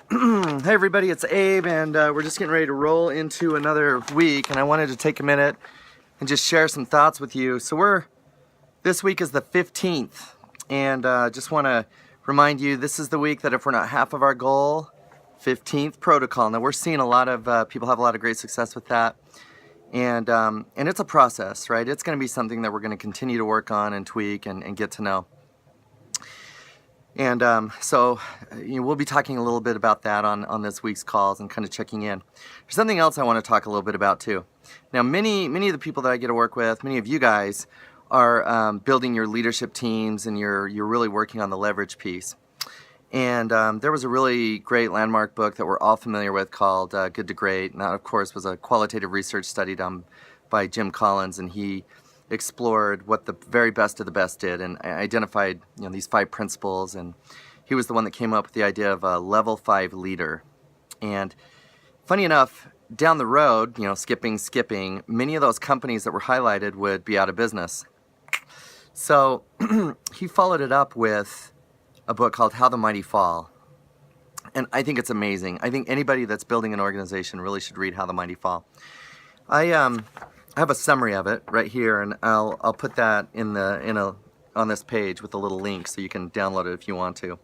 Hey everybody, it's Abe, and we're just getting ready to roll into another week, and I wanted to take a minute and just share some thoughts with you. So this week is the 15th, and just want to remind you, this is the week that if we're not half of our goal, 15th protocol. Now we're seeing a lot of people have a lot of great success with that, and it's a process, right? It's going to be something that we're going to continue to work on and tweak and get to know. And so we'll be talking a little bit about that on this week's calls and kind of checking in. There's something else I want to talk a little bit about too. Now, many of the people that I get to work with, many of you guys are building your leadership teams, and you're really working on the leverage piece. And there was a really great landmark book that we're all familiar with called Good to Great. And that, of course, was a qualitative research study done by Jim Collins, and he explored what the very best of the best did and identified these 5 principles, and he was the one that came up with the idea of a level 5 leader. And funny enough, down the road, skipping, many of those companies that were highlighted would be out of business. So he followed it up with a book called How the Mighty Fall. And I think it's amazing. I think anybody that's building an organization really should read How the Mighty Fall. I have a summary of it right here, and I'll put that on this page with a little link so you can download it if you want to.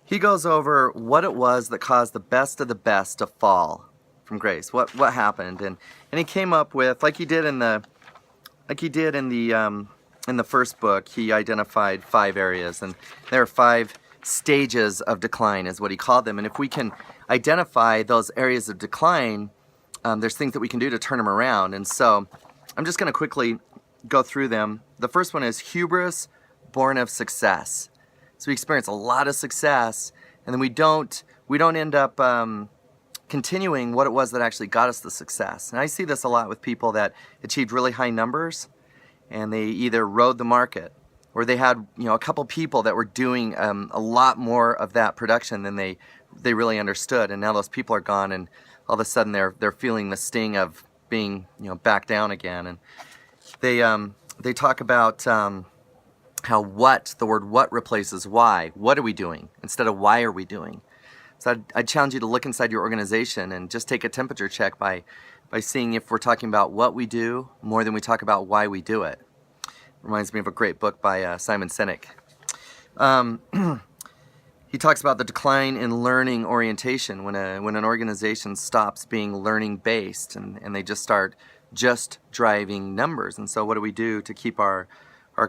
He goes over what it was that caused the best of the best to fall from grace. What happened, and he came up with, like he did in the first book, he identified 5 areas, and there are 5 stages of decline is what he called them. And if we can identify those areas of decline, there's things that we can do to turn them around. And so I'm just going to quickly go through them. The first one is hubris, born of success. So we experience a lot of success, and then we don't end up continuing what it was that actually got us the success. And I see this a lot with people that achieved really high numbers, and they either rode the market, or they had a couple people that were doing a lot more of that production than they really understood, and now those people are gone, and all of a sudden they're feeling the sting of being back down again. And they talk about how the word what replaces why. What are we doing instead of why are we doing? So I'd challenge you to look inside your organization and just take a temperature check by seeing if we're talking about what we do more than we talk about why we do it. Reminds me of a great book by Simon Sinek. He talks about the decline in learning orientation when an organization stops being learning based and they just start driving numbers. And so what do we do to keep our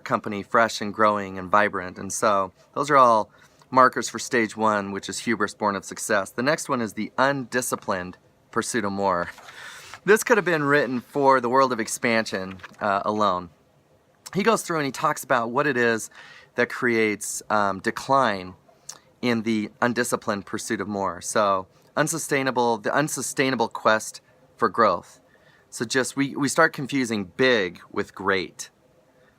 company fresh and growing and vibrant? And so those are all markers for stage 1, which is hubris born of success. The next one is the undisciplined pursuit of more. This could have been written for the world of expansion alone. He goes through and he talks about what it is that creates decline in the undisciplined pursuit of more. So the unsustainable quest for growth. So just we start confusing big with great.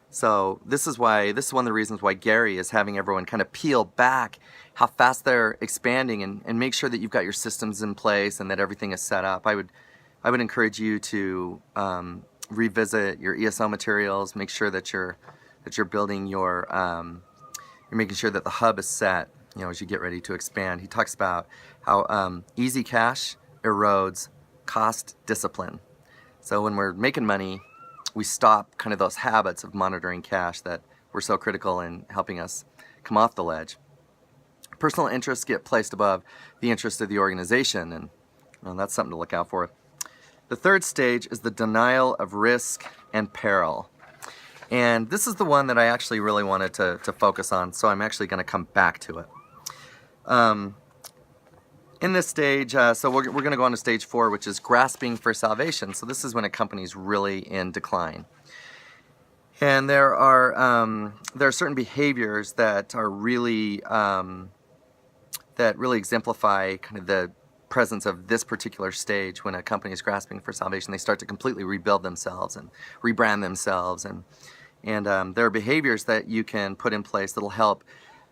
So this is one of the reasons why Gary is having everyone kind of peel back how fast they're expanding and make sure that you've got your systems in place and that everything is set up. I would encourage you to revisit your ESO materials, make sure that you're building you're making sure that the hub is set as you get ready to expand. He talks about how easy cash erodes cost discipline. So when we're making money, we stop kind of those habits of monitoring cash that were so critical in helping us come off the ledge. Personal interests get placed above the interest of the organization, and that's something to look out for. The third stage is the denial of risk and peril. And this is the one that I actually really wanted to focus on, so I'm actually going to come back to it. In this stage, so we're going to go on to stage 4, which is grasping for salvation. So this is when a company's really in decline. And there are certain behaviors that are really exemplify kind of the presence of this particular stage. When a company is grasping for salvation, they start to completely rebuild themselves and rebrand themselves, and there are behaviors that you can put in place that'll help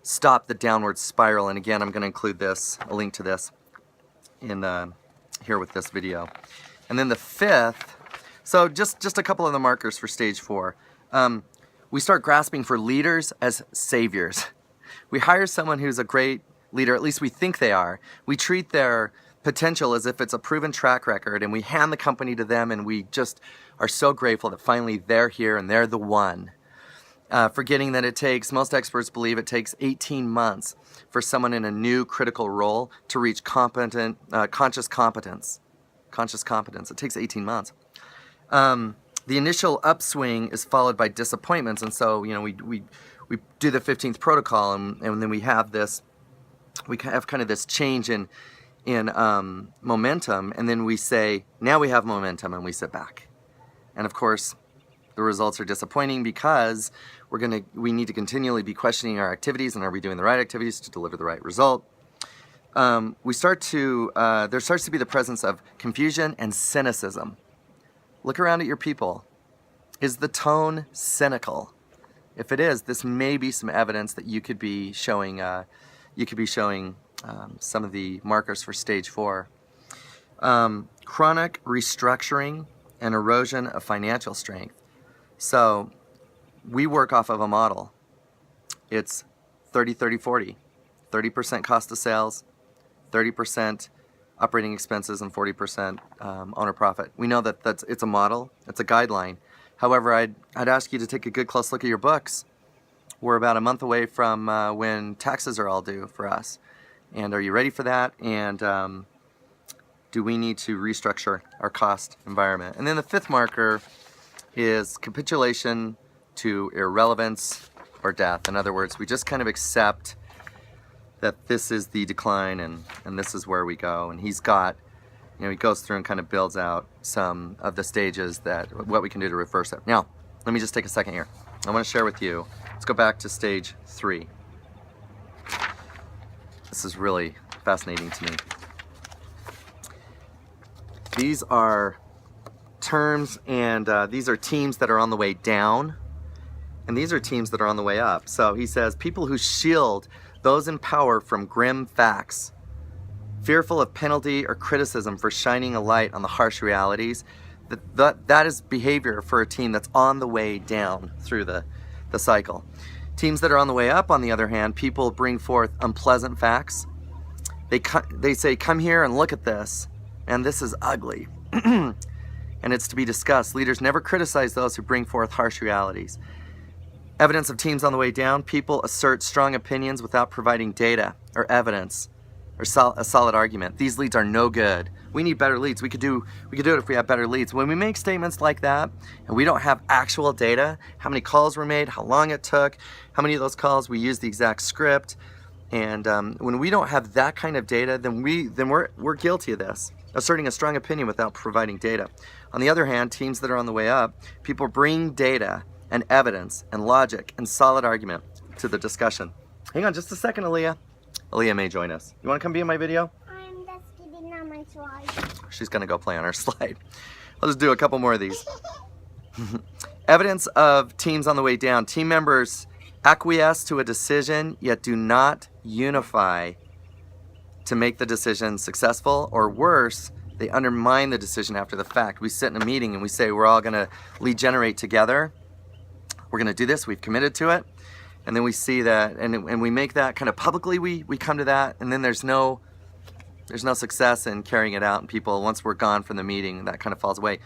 stop the downward spiral. And again, I'm going to include a link to this in here with this video. And then the 5th, so just a couple of the markers for stage 4. We start grasping for leaders as saviors. We hire someone who's a great leader, at least we think they are. We treat their potential as if it's a proven track record, and we hand the company to them, and we just are so grateful that finally they're here and they're the one. Forgetting that it takes, most experts believe it takes 18 months for someone in a new critical role to reach conscious competence. Conscious competence. It takes 18 months. The initial upswing is followed by disappointments, and so we do the 15th protocol, and then we have kind of this change in momentum, and then we say, now we have momentum, and we sit back. And of course, the results are disappointing because we need to continually be questioning our activities, and are we doing the right activities to deliver the right result? There starts to be the presence of confusion and cynicism. Look around at your people. Is the tone cynical? If it is, this may be some evidence that you could be showing some of the markers for stage 4. Chronic restructuring and erosion of financial strength. So we work off of a model. It's 30-30-40. 30% cost of sales, 30% operating expenses, and 40% owner profit. We know that it's a model, it's a guideline. However, I'd ask you to take a good close look at your books. We're about a month away from when taxes are all due for us. And are you ready for that? And do we need to restructure our cost environment? And then the 5th marker is capitulation to irrelevance or death. In other words, we just kind of accept that this is the decline, and this is where we go. And he's got, he goes through and kind of builds out some of the stages what we can do to reverse it. Now, let me just take a second here. I want to share with you, let's go back to stage 3. This is really fascinating to me. These are terms, and these are teams that are on the way down, and these are teams that are on the way up. So he says, people who shield those in power from grim facts, fearful of penalty or criticism for shining a light on the harsh realities, that is behavior for a team that's on the way down through the cycle. Teams that are on the way up, on the other hand, people bring forth unpleasant facts. They say, come here and look at this, and this is ugly. And it's to be discussed. Leaders never criticize those who bring forth harsh realities. Evidence of teams on the way down, people assert strong opinions without providing data or evidence or a solid argument. These leads are no good. We need better leads. We could do it if we have better leads. When we make statements like that and we don't have actual data, how many calls were made, how long it took, how many of those calls we used the exact script, and when we don't have that kind of data, then we're guilty of this, asserting a strong opinion without providing data. On the other hand, teams that are on the way up, people bring data and evidence and logic and solid argument to the discussion. Hang on just a second, Aaliyah. Aaliyah may join us. You want to come be in my video? I'm just getting on my slide. She's going to go play on her slide. I'll just do a couple more of these. Evidence of teams on the way down. Team members acquiesce to a decision, yet do not unify to make the decision successful, or worse, they undermine the decision after the fact. We sit in a meeting and we say we're all going to lead generate together. We're going to do this. We've committed to it. And then we see that, and we make that kind of publicly, we come to that, and then there's no success in carrying it out, and people, once we're gone from the meeting, that kind of falls away.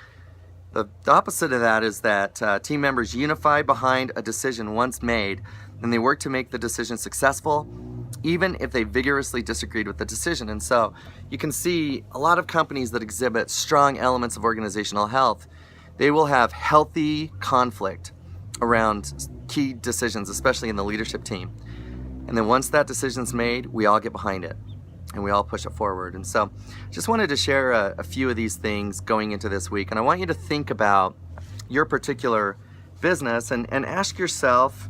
The opposite of that is that team members unify behind a decision once made, and they work to make the decision successful, even if they vigorously disagreed with the decision. And so you can see a lot of companies that exhibit strong elements of organizational health, they will have healthy conflict around key decisions, especially in the leadership team. And then once that decision's made, we all get behind it and we all push it forward. And so just wanted to share a few of these things going into this week. And I want you to think about your particular business and ask yourself,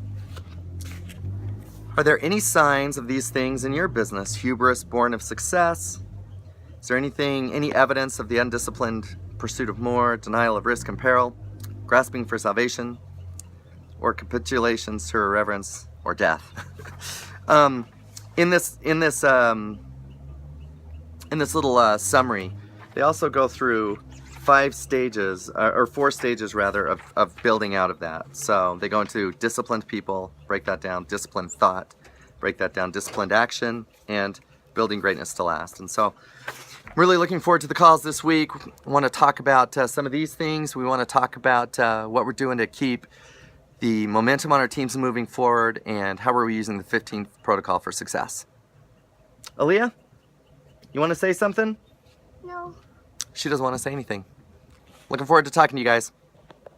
are there any signs of these things in your business? Hubris born of success? Is there any evidence of the undisciplined pursuit of more, denial of risk and peril, grasping for salvation, or capitulations to irreverence or death? In this little summary, they also go through 4 stages rather of building out of that. So they go into disciplined people, break that down, disciplined thought, break that down: disciplined action and building greatness to last. And so I'm really looking forward to the calls this week. I want to talk about some of these things. We want to talk about what we're doing to keep the momentum on our teams moving forward, and how are we using the 15th protocol for success. Aaliyah, you want to say something? No. She doesn't want to say anything. Looking forward to talking to you guys.